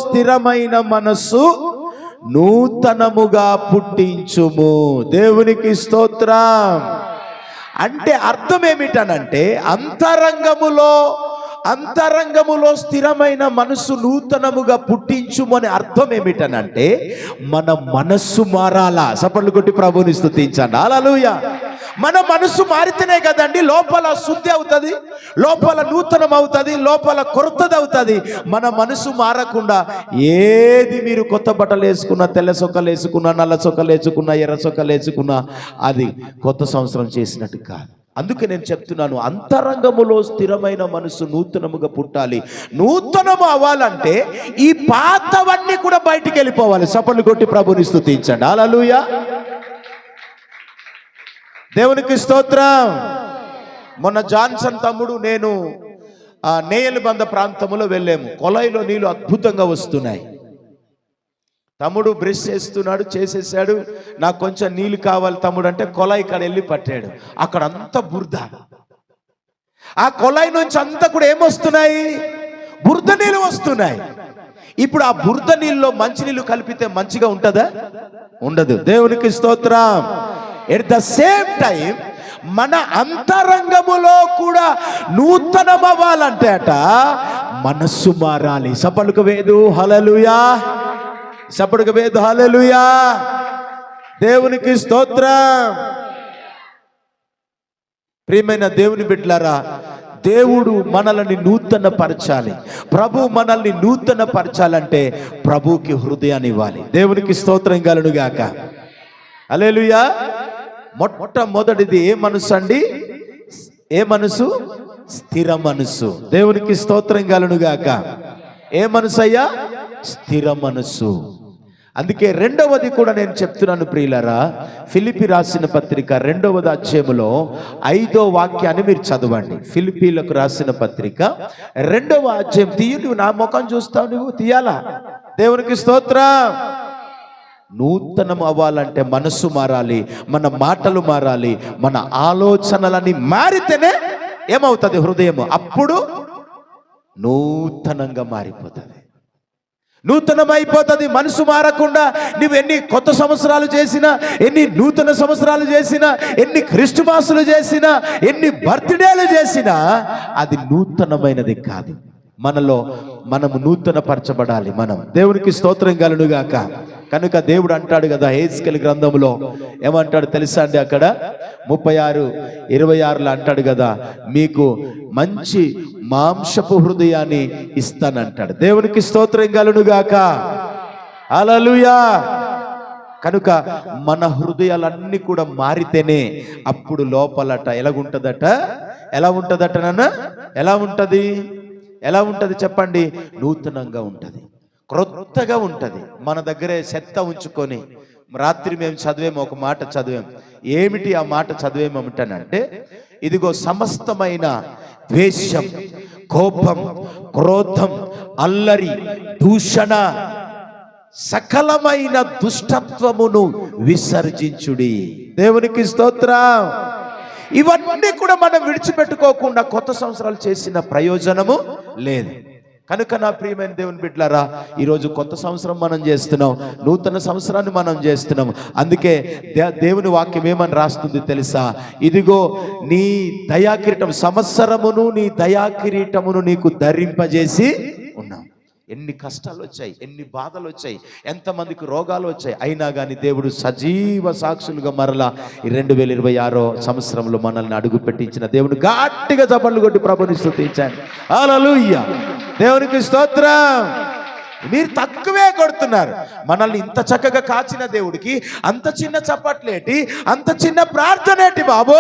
స్థిరమైన మనస్సు నూతనముగా పుట్టించుము. దేవునికి స్తోత్రం. అంటే అర్థం ఏమిటనంటే అంతరంగములో స్థిరమైన మనస్సు నూతనముగా పుట్టించుము అని అర్థం ఏమిటనంటే మన మనస్సు మారాలా. చప్పట్లు కొట్టి ప్రభువుని స్తుతించండి. హల్లెలూయా. మన మనస్సు మారితేనే కదండి లోపల శుద్ధి అవుతుంది, లోపల నూతనం అవుతుంది, లోపల కొత్తది అవుతుంది. మన మనసు మారకుండా ఏది మీరు కొత్త బట్టలు వేసుకున్నా, తెల్ల సొక్కలు వేసుకున్నా, నల్ల సొక్కలు వేసుకున్నా, ఎర్ర సొక్కలు వేసుకున్నా అది కొత్త సంవత్సరం చేసినట్టు కాదు. అందుకే నేను చెప్తున్నాను, అంతరంగములో స్థిరమైన మనసు నూతనముగా పుట్టాలి. నూతనము అవ్వాలంటే ఈ పాతవన్నీ కూడా బయటికి వెళ్ళిపోవాలి. చప్పట్లు కొట్టి ప్రభువుని స్తుతించండి. హల్లెలూయా. దేవునికి స్తోత్రం. మొన్న జాన్సన్ తమ్ముడు నేను నేయలబంద ప్రాంతంలో వెళ్ళాము. కొలాయిలో నీళ్ళు అద్భుతంగా వస్తున్నాయి. తమ్ముడు బ్రష్ చేసేసాడు. నాకు కొంచెం నీళ్ళు కావాలి తమ్ముడు అంటే కొలాయి కాడ వెళ్ళి పట్టాడు. అక్కడ అంతా బురద. ఆ కొలాయి నుంచి అంతా కూడా ఏమొస్తున్నాయి? బురద నీళ్ళు వస్తున్నాయి. ఇప్పుడు ఆ బురద నీళ్ళలో మంచినీళ్ళు కలిపితే మంచిగా ఉంటుందా? ఉండదు. దేవునికి స్తోత్రం. ఎట్ ద సేమ్ టైం మన అంతరంగములో కూడా నూతనం అవ్వాలంటే మనస్సు మారాలి. సపడుకు వేదు హల్లెలూయా. సపడుకు వేదు హల్లెలూయా. దేవునికి స్తోత్రం. ప్రియమైన దేవుని బిడ్డలారా, దేవుడు మనల్ని నూతన పరచాలి. ప్రభు మనల్ని నూతన పరచాలంటే ప్రభుకి హృదయాన్ని ఇవ్వాలి. దేవునికి స్తోత్రం కలుగుగాక. హల్లెలూయా. మొట్టమొదటిది ఏ మనసు అండి? ఏ మనసు? స్థిర మనసు. దేవునికి స్తోత్రం కలుగుగాక. ఏ మనసు అయ్యా? స్థిర మనసు. అందుకే రెండవది కూడా నేను చెప్తున్నాను ప్రియులారా, ఫిలిప్పీ రాసిన పత్రిక 2వ అధ్యాయములో 5వ వాక్యాన్ని మీరు చదవండి. ఫిలిప్పీలకు రాసిన పత్రిక 2వ అధ్యాయం తీయ. నువ్వు నా ముఖం చూస్తావు, నువ్వు తీయాలా? దేవునికి స్తోత్రం. నూతనం అవ్వాలంటే మనసు మారాలి, మన మాటలు మారాలి, మన ఆలోచనలని మారితేనే ఏమవుతుంది? హృదయం అప్పుడు నూతనంగా మారిపోతుంది, నూతనమైపోతుంది. మనసు మారకుండా నువ్వు ఎన్ని కొత్త సంవత్సరాలు చేసినా, ఎన్ని నూతన సంవత్సరాలు చేసినా, ఎన్ని క్రిస్మస్లు చేసినా, ఎన్ని బర్త్డేలు చేసినా అది నూతనమైనది కాదు. మనము నూతన పరచబడాలి. మనం దేవునికి స్తోత్రం కలుగుగాక. కనుక దేవుడు అంటాడు కదా హెస్కేలు గ్రంథంలో, ఏమంటాడు తెలుసా అండి? అక్కడ 36:26 అంటాడు కదా, మీకు మంచి మాంసపు హృదయాన్ని ఇస్తానంటాడు. దేవునికి స్తోత్రం కలుగుగాక. హల్లెలూయా. కనుక మన హృదయాలన్నీ కూడా మారితేనే అప్పుడు లోపలట ఎలాగుంటదట? ఎలా ఉంటదట నాన్న? ఎలా ఉంటది చెప్పండి? నూతనంగా ఉంటది, క్రొత్తగా ఉంటది. మన దగ్గరే చెత్త ఉంచుకొని రాత్రి మేము చదివేము, ఒక మాట చదివాం. ఏమిటి ఆ మాట చదివేమంటానంటే, ఇదిగో సమస్తమైన ద్వేషం, కోపం, క్రోధం, అల్లరి, దూషణ, సకలమైన దుష్టత్వమును విసర్జించుడి. దేవునికి స్తోత్రం. ఇవన్నీ కూడా మనం విడిచిపెట్టుకోకుండా కొత్త సంవత్సరాలు చేసిన ప్రయోజనము లేదు. కనుక నా ప్రియమైన దేవుని బిడ్డలారా, ఈరోజు కొత్త సంవత్సరం మనం చేస్తున్నాం, నూతన సంవత్సరాన్ని మనం చేస్తున్నాం. అందుకే దేవుని వాక్యం ఏమని రాస్తుంది తెలుసా? ఇదిగో నీ దయాకిరీటం, సంవత్సరమును నీ దయాకిరీటమును నీకు ధరింపజేసి ఉన్నాం. ఎన్ని కష్టాలు వచ్చాయి, ఎన్ని బాధలు వచ్చాయి, ఎంతమందికి రోగాలు వచ్చాయి, అయినా కానీ దేవుడు సజీవ సాక్షులుగా మరలా ఈ 2026 సంవత్సరంలో మనల్ని అడుగు పెట్టించిన దేవుడు గట్టిగా చప్పట్లు కొట్టి ప్రభుని స్తుతించండి. హల్లెలూయా. దేవునికి స్తోత్రం. మీరు తక్కువే కొడుతున్నారు. మనల్ని ఇంత చక్కగా కాచిన దేవుడికి అంత చిన్న చప్పట్లేటి, అంత చిన్న ప్రార్థనేటి బాబు?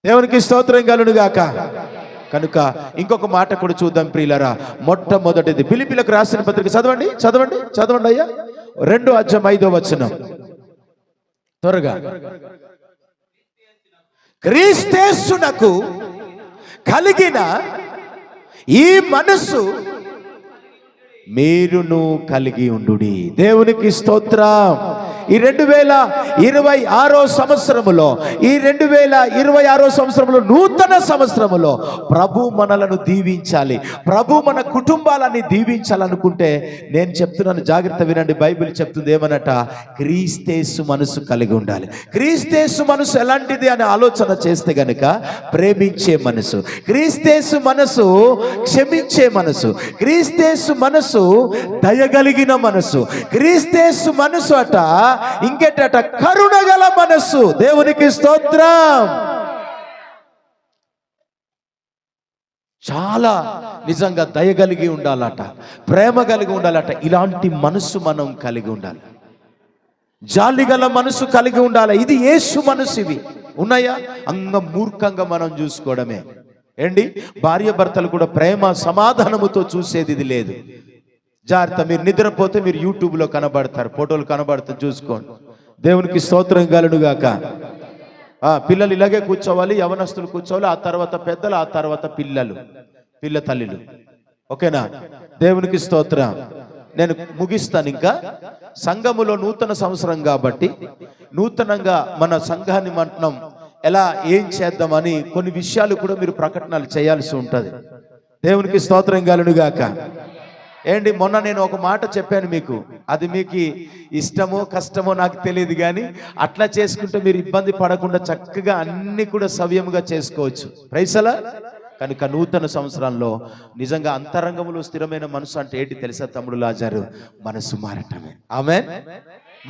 దేవునికి స్తోత్రం కలుగుగాక. కనుక ఇంకొక మాట కూడా చూద్దాం ప్రియులారా. మొట్టమొదటిది ఫిలిప్పీలకు రాసిన పత్రిక చదవండి అయ్యా. 2వ అధ్యాయం 5వ వచనం త్వరగా. క్రీస్తేసునకు కలిగిన ఈ మనస్సు మీరును కలిగి ఉండుడి. దేవునికి స్తోత్రం. ఈ 2026 సంవత్సరములో, ఈ 2026 సంవత్సరంలో, నూతన సంవత్సరములో ప్రభు మనలను దీవించాలి, ప్రభు మన కుటుంబాలని దీవించాలనుకుంటే నేను చెప్తున్నాను, జాగ్రత్త వినండి. బైబిల్ చెప్తుంది ఏమనట, క్రీస్తేసు మనసు కలిగి ఉండాలి. క్రీస్తేసు మనసు ఎలాంటిది అని ఆలోచన చేస్తే గనుక ప్రేమించే మనసు, క్రీస్తేసు మనసు క్షమించే మనసు, క్రీస్తేసు మనసు దయగలిగిన మనసు, క్రీస్తేసు మనసు అట ఇంకేటట కరుణగల మనసు. దేవునికి స్తోత్రం. చాలా నిజంగా దయగలిగి ఉండాలట, ప్రేమ కలిగి ఉండాలట. ఇలాంటి మనసు మనం కలిగి ఉండాలి. జాలిగల మనసు కలిగి ఉండాలి. ఇది యేసు మనసు. ఇవి ఉన్నాయా? మూర్ఖంగా మనం చూసుకోవడమే. ఏంటి, భార్య భర్తలు కూడా ప్రేమ సమాధానముతో చూసేది ఇది లేదు. జాగ్రత్త, మీరు నిద్రపోతే మీరు యూట్యూబ్లో కనబడతారు, ఫోటోలు కనబడుతుంది, చూసుకోండి. దేవునికి స్తోత్రం కలుగుగాక. పిల్లలు ఇలాగే కూర్చోవాలి, యవనస్తులు కూర్చోవాలి, ఆ తర్వాత పెద్దలు, ఆ తర్వాత పిల్ల తల్లిలు. ఓకేనా? దేవునికి స్తోత్రం. నేను ముగిస్తాను. ఇంకా సంఘములో నూతన సంవత్సరం కాబట్టి నూతనంగా మన సంఘాన్ని మనం ఎలా ఏం చేద్దామని కొన్ని విషయాలు కూడా మీరు ప్రకటనలు చేయాల్సి ఉంటుంది. దేవునికి స్తోత్రం కలుగుగాక. ఏంటి, మొన్న నేను ఒక మాట చెప్పాను మీకు, అది మీకు ఇష్టమో కష్టమో నాకు తెలియదు, కానీ అట్లా చేసుకుంటే మీరు ఇబ్బంది పడకుండా చక్కగా అన్ని కూడా సవ్యముగా చేసుకోవచ్చు. ప్రైసలా. కనుక నూతన సంవత్సరంలో నిజంగా అంతరంగంలో స్థిరమైన మనసు అంటే ఏంటి తెలుసా తమ్ముడు లాజారు? మనసు మారటమే. ఆమేన్.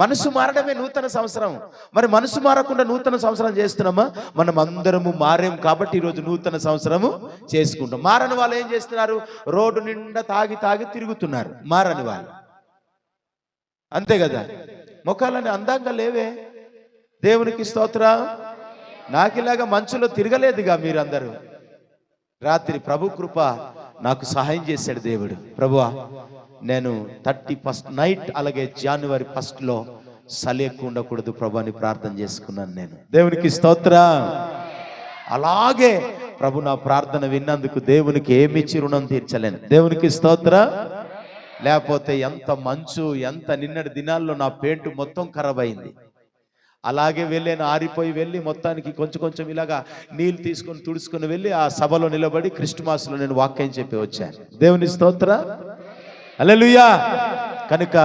మనసు మారడమే నూతన సంవత్సరం. మరి మనసు మారకుండా నూతన సంవత్సరం చేస్తున్నామా? మనం అందరము మారేం కాబట్టి ఈరోజు నూతన సంవత్సరము చేసుకుంటాం. మారని వాళ్ళు ఏం చేస్తున్నారు? రోడ్డు నిండా తాగి తిరుగుతున్నారు. మారని వాళ్ళు అంతే కదా, ముఖాలని అందంగా లేవే. దేవునికి స్తోత్రం. నాకిలాగా మంచులో తిరగలేదుగా మీరందరూ. రాత్రి ప్రభు కృప నాకు సహాయం చేశాడు దేవుడు. ప్రభువా, నేను 31st నైట్, అలాగే January 1 చలి ఎక్కువ ఉండకూడదు ప్రభు అని ప్రార్థన చేసుకున్నాను నేను. దేవునికి స్తోత్రం. అలాగే ప్రభు నా ప్రార్థన విన్నందుకు దేవునికి ఏమిచ్చి రుణం తీర్చలేను. దేవునికి స్తోత్రం. లేకపోతే ఎంత మంచు, ఎంత నిన్నటి దినాల్లో నా పెయింట్ మొత్తం ఖరాబ్ అయింది. అలాగే వెళ్ళాను, ఆరిపోయి వెళ్ళి మొత్తానికి కొంచెం ఇలాగా నీళ్ళు తీసుకొని తుడుచుకొని వెళ్ళి ఆ సభలో నిలబడి క్రిస్టమాస్లో నేను వాక్యం చెప్పి వచ్చాను. దేవుని స్తోత్రం. హల్లెలూయా. కనుక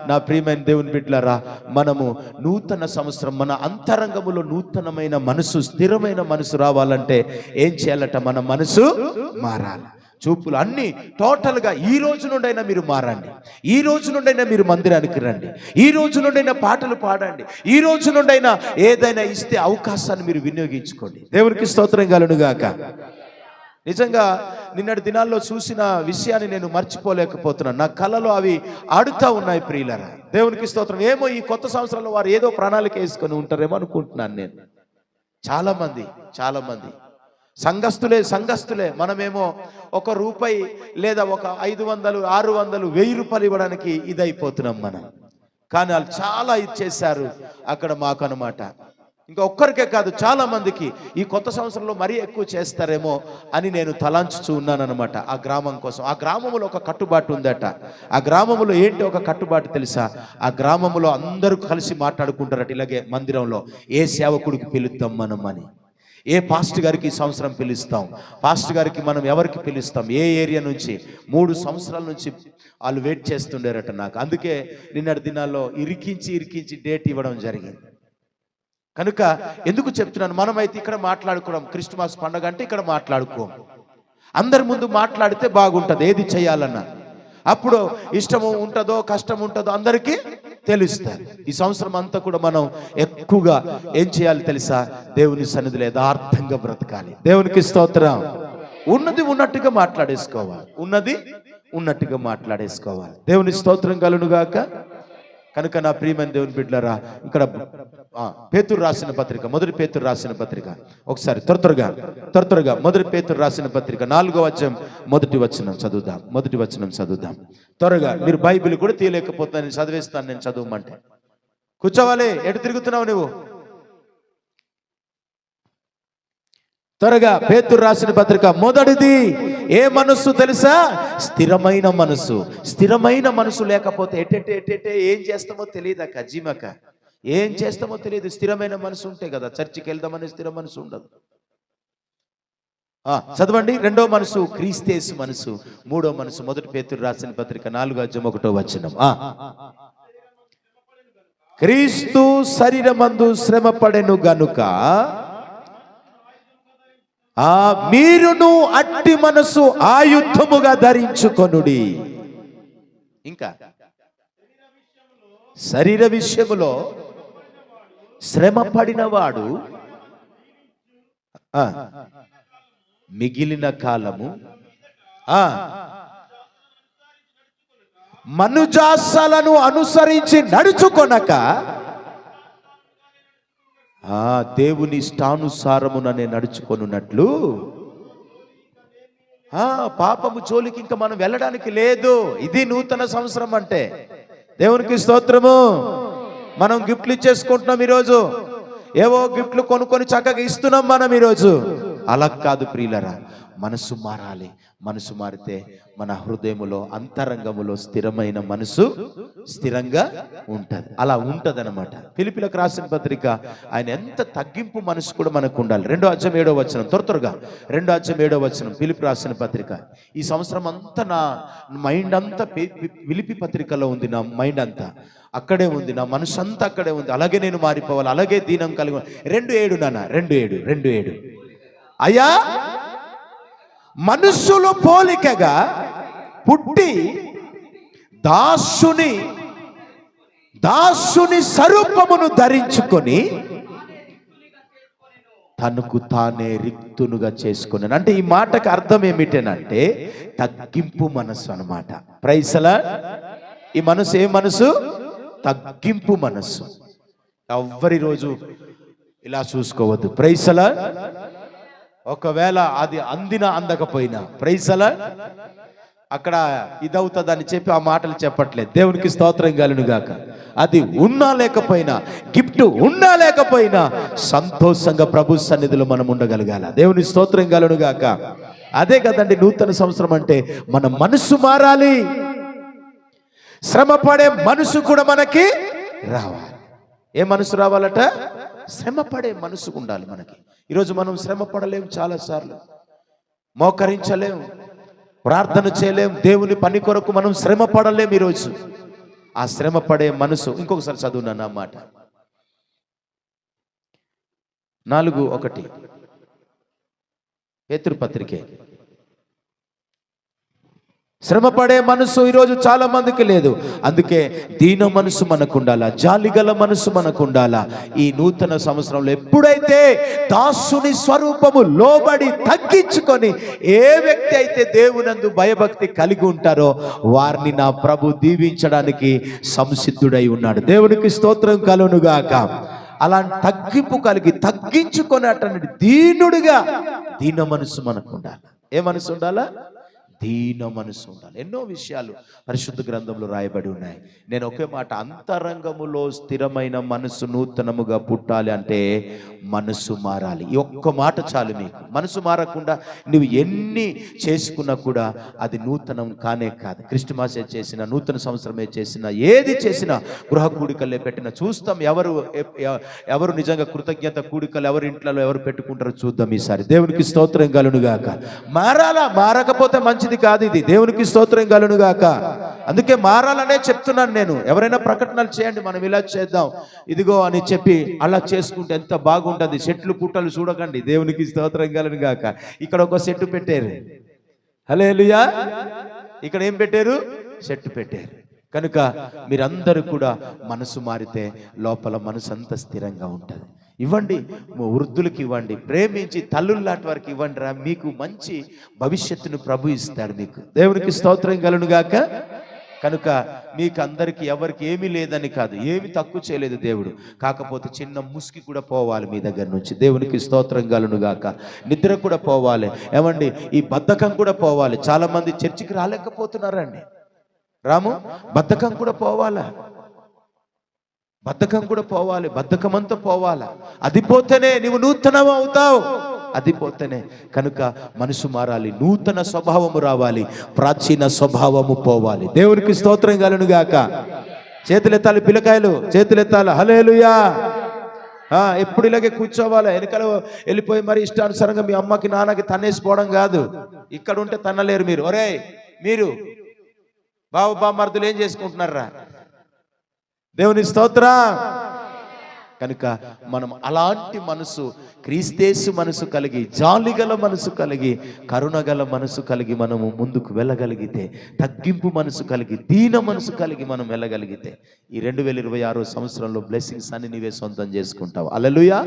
నా ప్రియమైన దేవుని బిడ్డలారా, మనము నూతన సంవత్సరం మన అంతరంగములో నూతనమైన మనసు, స్థిరమైన మనసు రావాలంటే ఏం చేయాలట? మన మనసు మారాలి. చూపులు అన్ని టోటల్గా ఈ రోజు నుండైనా మీరు మారండి. ఈ రోజు నుండైనా మీరు మందిరానికి రండి. ఈ రోజు నుండైనా పాటలు పాడండి. ఈ రోజు నుండైనా ఏదైనా ఇస్తే అవకాశాన్ని మీరు వినియోగించుకోండి. దేవునికి స్తోత్రం కలుగుగాక. నిజంగా నిన్నటి దినాల్లో చూసిన విషయాన్ని నేను మర్చిపోలేకపోతున్నాను. నా కళ్ళలో అవి ఆడుతూ ఉన్నాయి ప్రియులరా. దేవునికి స్తోత్రం. ఏమో ఈ కొత్త సంవత్సరంలో వారు ఏదో ప్రణాళిక వేసుకొని ఉంటారేమో అనుకుంటున్నాను నేను. చాలా మంది సంఘస్థులే మనమేమో ₹1 లేదా ఒక 500, 600, 1000 రూపాయలు ఇవ్వడానికి ఇదైపోతున్నాం మనం. కానీ వాళ్ళు చాలా ఇచ్చేశారు అక్కడ మాకు అనమాట. ఇంకా ఒక్కరికే కాదు, చాలా మందికి ఈ కొత్త సంవత్సరంలో మరీ ఎక్కువ చేస్తారేమో అని నేను తలాంచుచూ ఉన్నానన్నమాట. ఆ గ్రామం కోసం. ఆ గ్రామంలో ఒక కట్టుబాటు ఉందట. ఆ గ్రామంలో ఏంటి ఒక కట్టుబాటు తెలుసా? ఆ గ్రామంలో అందరూ కలిసి మాట్లాడుకుంటారట. ఇలాగే మందిరంలో ఏ సేవకుడికి పిలుద్దాం మనం అని, ఏ పాస్టర్ గారికి ఈ సంవత్సరం పిలుస్తాం, పాస్టర్ గారికి మనం ఎవరికి పిలుస్తాం, ఏ ఏరియా నుంచి. 3 సంవత్సరాల నుంచి వాళ్ళు వెయిట్ చేస్తుండారట నాకు. అందుకే నిన్నటి దినాల్లో ఇరికించి డేట్ ఇవ్వడం జరిగింది. కనుక ఎందుకు చెప్తున్నాను, మనమైతే ఇక్కడ మాట్లాడుకోవడం, క్రిస్మస్ పండుగ అంటే ఇక్కడ మాట్లాడుకోం. అందరి ముందు మాట్లాడితే బాగుంటుంది ఏది చేయాలన్నా. అప్పుడు ఇష్టము ఉంటుందో కష్టం ఉంటుందో అందరికీ తెలుస్తుంది. ఈ సంవత్సరం అంతా కూడా మనం ఎక్కువగా ఏం చేయాలి తెలుసా? దేవుని సన్నిధిలో యథార్థంగా బ్రతకాలి. దేవునికి స్తోత్రం. ఉన్నది ఉన్నట్టుగా మాట్లాడేసుకోవాలి. దేవుని స్తోత్రం కలుగుగాక. కనుక నా ప్రియమైన దేవుని బిడ్డలారా, ఇక్కడ పేతురు రాసిన పత్రిక, మొదటి పేతురు రాసిన పత్రిక, ఒకసారి త్వరగా మొదటి పేతురు రాసిన పత్రిక 4వ అధ్యాయం మొదటి వచనం చదువుదాం. త్వరగా. మీరు బైబిల్ కూడా తీయలేకపోతే నేను చదివేస్తాను. నేను చదవమంటే కూర్చోవాలి. ఎటు తిరుగుతున్నావు నువ్వు? త్వరగా. పేతురు రాసిన పత్రిక మొదటిది ఏ మనస్సు తెలుసా? స్థిరమైన మనసు. స్థిరమైన మనసు లేకపోతే ఎటెటే ఏం చేస్తామో తెలియదక్క, జీమక. ఏం చేస్తామో తెలియదు. స్థిరమైన మనసు ఉంటే కదా చర్చికి వెళ్దామనే స్థిర మనసు ఉండదు. చదవండి. రెండో మనసు క్రీస్తేసు మనసు. మూడో మనసు 1 పేతురు రాసిన పత్రిక 4:1 క్రీస్తు శరీరమందు శ్రమ పడెను గనుక మీరును అట్టి మనసు ఆయుధముగా ధరించుకొనుడి. ఇంకా శరీర విషయములో శ్రమ పడినవాడు మిగిలిన కాలము మనుజాసలను అనుసరించి నడుచుకొనక దేవుని ఇష్టానుసారముననే నడుచుకొనున్నట్లు పాపము జోలికి ఇంకా మనం వెళ్ళడానికి లేదు. ఇది నూతన సంవత్సరం అంటే. దేవునికి స్తోత్రము. మనం గిఫ్ట్లు ఇచ్చేసుకుంటున్నాం ఈరోజు. ఏవో గిఫ్ట్లు కొనుక్కొని చక్కగా ఇస్తున్నాం మనం ఈరోజు. అలా కాదు ప్రియులరా, మనసు మారాలి. మనసు మారితే మన హృదయములో అంతరంగములో స్థిరమైన మనసు స్థిరంగా ఉంటది. అలా ఉంటది అనమాట. ఫిలిప్పీలకు రాసిన పత్రిక ఆయన ఎంత తగ్గింపు మనసు కూడా మనకు ఉండాలి. 2:7 త్వరగా 2:7 ఫిలిప్పీ రాసిన పత్రిక. ఈ సంవత్సరం అంతా నా మైండ్ అంతా ఫిలిప్పీ పత్రికలో ఉంది. నా మైండ్ అంతా అక్కడే ఉంది, నా మనసు అంతా అక్కడే ఉంది. అలాగే నేను మారిపోవాలి, అలాగే దీనం కలిగి. 2:7 నాన్న, 2:7 అయ్యా మనుషులు పోలికగా పుట్టి దాసుని స్వరూపమును ధరించుకొని తనకు తానే రిక్తునుగా చేసుకున్నాను. అంటే ఈ మాటకు అర్థం ఏమిటనంటే తగ్గింపు మనసు అన్నమాట. Praise Lord. ఈ మనసు ఏ మనసు? తగ్గింపు మనసు. ఎవ్వరి రోజు ఇలా చూసుకోవద్దు. Praise lord. ఒకవేళ అది అందకపోయినా ప్రైజ్ లార్డ్ అక్కడ ఇదవుతుందని చెప్పి ఆ మాటలు చెప్పట్లేదు. దేవునికి స్తోత్రం కలుగును గాక. అది ఉన్నా లేకపోయినా, గిఫ్ట్ ఉన్నా లేకపోయినా సంతోషంగా ప్రభు సన్నిధిలో మనం ఉండగలగాల. దేవుని స్తోత్రం కలుగును గాక. అదే కదండి నూతన సంవత్సరం అంటే. మన మనసు మారాలి. శ్రమ పడే మనసు కూడా మనకి రావాలి. ఏ మనసు రావాలట? శ్రమ పడే మనసు ఉండాలి మనకి. ఈరోజు మనం శ్రమ పడలేము, చాలాసార్లు మోకరించలేము, ప్రార్థన చేయలేము, దేవుని పని కొరకు మనం శ్రమ పడలేము. ఈరోజు ఆ శ్రమ పడే మనసు. ఇంకొకసారి చదువునా మాట. 4:1 పేతురు పత్రికే. శ్రమ పడే మనసు ఈరోజు చాలా మందికి లేదు. అందుకే దీన మనసు మనకు ఉండాలా, జాలిగల మనసు మనకు ఉండాలా. ఈ నూతన సంవత్సరంలో ఎప్పుడైతే దాసుని స్వరూపము లోబడి తగ్గించుకొని ఏ వ్యక్తి అయితే దేవునందు భయభక్తి కలిగి ఉంటారో వారిని నా ప్రభు దీవించడానికి సంసిద్ధుడై ఉన్నాడు. దేవునికి స్తోత్రం కలుగునుగాక. అలాంటి తగ్గింపు కలిగి తగ్గించుకొని అటువంటి దీనుడిగా దీన మనసు మనకు ఉండాలి. ఏ మనసు ఉండాలా? దీన మనసు ఉండాలి. ఎన్నో విషయాలు పరిశుద్ధ గ్రంథంలో రాయబడి ఉన్నాయి. నేను ఒకే మాట, అంతరంగములో స్థిరమైన మనసు నూతనముగా పుట్టాలి అంటే మనసు మారాలి. ఈ ఒక్క మాట చాలు మీకు. మనసు మారకుండా నువ్వు ఎన్ని చేసుకున్నా కూడా అది నూతనం కానే కాదు. క్రిస్టమాసే చేసిన, నూతన సంవత్సరమే చేసిన, ఏది చేసినా గృహ కూడికలే పెట్టిన చూస్తాం. ఎవరు నిజంగా కృతజ్ఞత కూడికలు ఎవరి ఇంట్లో ఎవరు పెట్టుకుంటారో చూద్దాం ఈసారి. దేవునికి స్తోత్రం కలుగునుగాక. మారాలా, మారకపోతే మంచిది కాదు ఇది. దేవునికి స్తోత్రం కలుగునుగాక. అందుకే మారాలనే చెప్తున్నాను నేను. ఎవరైనా ప్రకటనలు చేయండి, మనం ఇలా చేద్దాం ఇదిగో అని చెప్పి అలా చేసుకుంటే ఎంత బాగుంటుంది. చెట్లు పుట్టలు చూడకండి. దేవునికి స్తోత్రం కలుగునుగాక. ఇక్కడ ఒక సెట్టు పెట్టారు. హల్లెలూయా. ఇక్కడ ఏం పెట్టారు? చెట్టు పెట్టారు. కనుక మీరందరూ కూడా మనసు మారితే లోపల మనసు అంత స్థిరంగా ఉంటుంది. ఇవ్వండి, వృద్ధులకి ఇవ్వండి, ప్రేమించి తల్లులు లాంటి వారికి ఇవ్వండి రా. మీకు మంచి భవిష్యత్తును ప్రభు ఇస్తాడు మీకు. దేవునికి స్తోత్రం కలుగునుగాక. కనుక మీకు అందరికీ ఎవరికి ఏమీ లేదని కాదు, ఏమి తక్కువ చేయలేదు దేవుడు. కాకపోతే చిన్న ముసుకి కూడా పోవాలి మీ దగ్గర నుంచి. దేవునికి స్తోత్రం కలుగునుగాక. నిద్ర కూడా పోవాలి. ఏమండి, ఈ బద్ధకం కూడా పోవాలి. చాలా మంది చర్చికి రాలేకపోతున్నారండి. బద్ధకం కూడా పోవాలా? బద్ధకం కూడా పోవాలి. బద్ధకం అంతా పోవాలా? అది పోతేనే నువ్వు నూతనం అవుతావు. అది పోతేనే. కనుక మనసు మారాలి, నూతన స్వభావము రావాలి, ప్రాచీన స్వభావము పోవాలి. దేవునికి స్తోత్రం కలుగునుగాక. చేతులెత్తాలి పిల్లకాయలు, చేతులెత్తాలి. హల్లెలూయా. ఎప్పుడు ఇలాగే కూర్చోవాలి. వెనకాల వెళ్ళిపోయి మరి ఇష్టానుసారంగా మీ అమ్మకి నాన్నకి తన్నేసిపోవడం కాదు. ఇక్కడ ఉంటే తన్నలేరు మీరు. ఒరే మీరు బాబు బామ్మర్దులు ఏం చేసుకుంటున్నారా? దేవుని స్తోత్రం. కనుక మనం అలాంటి మనసు, క్రీస్తేసు మనసు కలిగి, జాలిగల మనసు కలిగి, కరుణగల మనసు కలిగి మనము ముందుకు వెళ్ళగలిగితే, తగ్గింపు మనసు కలిగి, దీన మనసు కలిగి మనం వెళ్ళగలిగితే ఈ 2026 సంవత్సరంలో బ్లెస్సింగ్స్ అన్ని నీవే సొంతం చేసుకుంటావు. హల్లెలూయా.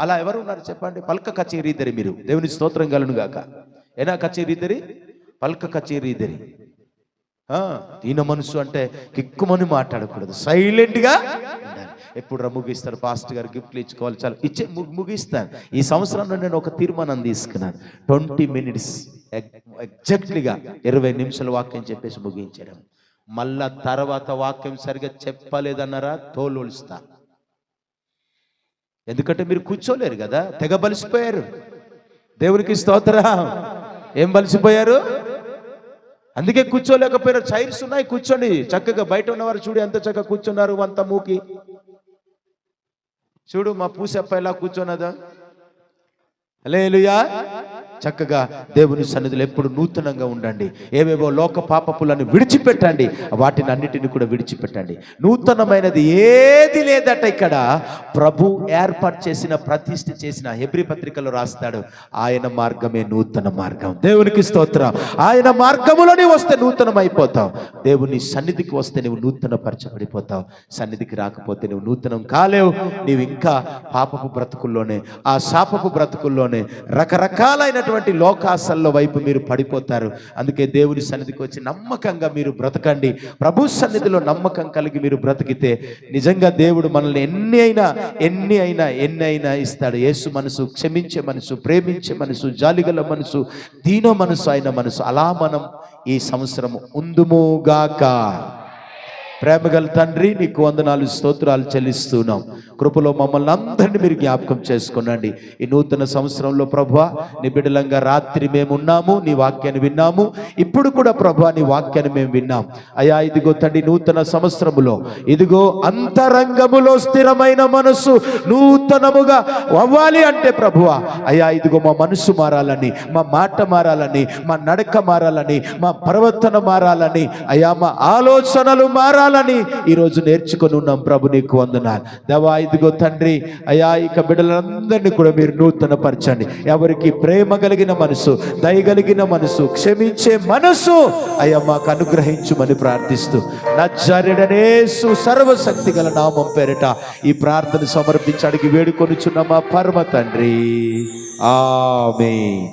అలా ఎవరు ఉన్నారు చెప్పండి? పల్క కచేరీదరి మీరు. దేవుని స్తోత్రం కలును గాక. ఏనా కచేరీదరి? పల్క కచేరీదరి. దీన మనసు అంటే కిక్కుమని మాట్లాడకూడదు, సైలెంట్గా ఉండాలి. ఎప్పుడు ముగిస్తారు పాస్టర్ గారు, గిఫ్ట్లు ఇచ్చుకోవాలి, చాలా ఇచ్చే ముగిస్తాను. ఈ సంవత్సరంలో నేను ఒక తీర్మానం తీసుకున్నాను. 20 minutes ఎగ్జాక్ట్లీగా 20 నిమిషాల వాక్యం చెప్పేసి ముగించడం. మళ్ళా తర్వాత వాక్యం సరిగా చెప్పలేదన్నారా తోలుస్తా. ఎందుకంటే మీరు కూర్చోలేరు కదా, తెగ బలిసిపోయారు. దేవునికి స్తోత్రం. ఏం బలిసిపోయారు? అందుకే కూర్చోలేకపోయారు. చైర్స్ ఉన్నాయి, కూర్చోండి చక్కగా. బయట ఉన్నవారు చూడు ఎంత చక్కగా కూర్చున్నారు, అంత మూకి. చూడు మా పూసప్ప ఎలా కూర్చోన్నదా. హల్లెలూయా. చక్కగా దేవుని సన్నిధిలో ఎప్పుడు నూతనంగా ఉండండి. ఏవేవో లోక పాపపులను విడిచిపెట్టండి, వాటిని అన్నిటిని కూడా విడిచిపెట్టండి. నూతనమైనది ఏది లేదట. ఇక్కడ ప్రభు ఏర్పాటు చేసిన, ప్రతిష్ఠ చేసిన, హెబ్రీ పత్రికలో రాస్తాడు, ఆయన మార్గమే నూతన మార్గం. దేవునికి స్తోత్రం. ఆయన మార్గములోనే వస్తే నూతనం అయిపోతావు. దేవుని సన్నిధికి వస్తే నువ్వు నూతన పరచబడిపోతావు. సన్నిధికి రాకపోతే నువ్వు నూతనం కాలేవు. నీవు ఇంకా పాపపు బ్రతుకుల్లోనే, ఆ శాపపు బ్రతుకుల్లోనే, రకరకాలైన లోకాసల్లో వైపు మీరు పడిపోతారు. అందుకే దేవుని సన్నిధికి వచ్చి నమ్మకంగా మీరు బ్రతకండి. ప్రభు సన్నిధిలో నమ్మకం కలిగి మీరు బ్రతికితే నిజంగా దేవుడు మనల్ని ఎన్ని అయినా ఇస్తాడు. యేసు మనసు, క్షమించే మనసు, ప్రేమించే మనసు, జాలిగల మనసు, దీన మనసు, ఆయన మనసు. అలా మనం ఈ సంవత్సరం ఉందుముగాక. ప్రేమగల తండ్రి, నీకు వందనాలు, స్తోత్రాలు చెల్లిస్తున్నాం. కృపలో మమ్మల్ని అందరినీ మీరు జ్ఞాపకం చేసుకునండి. ఈ నూతన సంవత్సరంలో ప్రభువా, నీ బిడ్డలంగా రాత్రి మేము ఉన్నాము, నీ వాక్యాన్ని విన్నాము. ఇప్పుడు కూడా ప్రభువా, నీ వాక్యాన్ని మేము విన్నాం. అయ్యా ఇదిగో తండ్రి, నూతన సంవత్సరములో ఇదిగో అంతరంగములో స్థిరమైన మనసు నూతనముగా అవ్వాలి అంటే ప్రభువా, అయ్యా ఇదిగో మా మనసు మారాలని, మా మాట మారాలని, మా నడక మారాలని, మా ప్రవర్తన మారాలని, అయ్యా మా ఆలోచనలు మారాలని ఈరోజు నేర్చుకొని ఉన్నాం. ప్రభు నీకు వందనాలు దేవా. ఇదిగో తండ్రి, అయ్యా ఇక బిడ్డలందరినీ కూడా మీరు నూతన పరచండి. ఎవరికి ప్రేమ కలిగిన మనసు, దయగలిగిన మనసు, క్షమించే మనసు అయ్యా మాకు అనుగ్రహించుమని ప్రార్థిస్తూ నజరేయుడైన యేసు సర్వశక్తి గల నామం పేరిట ఈ ప్రార్థన సమర్పించి అడిగి వేడుకొనుచున్న మా పరమ తండ్రి, ఆమేన్.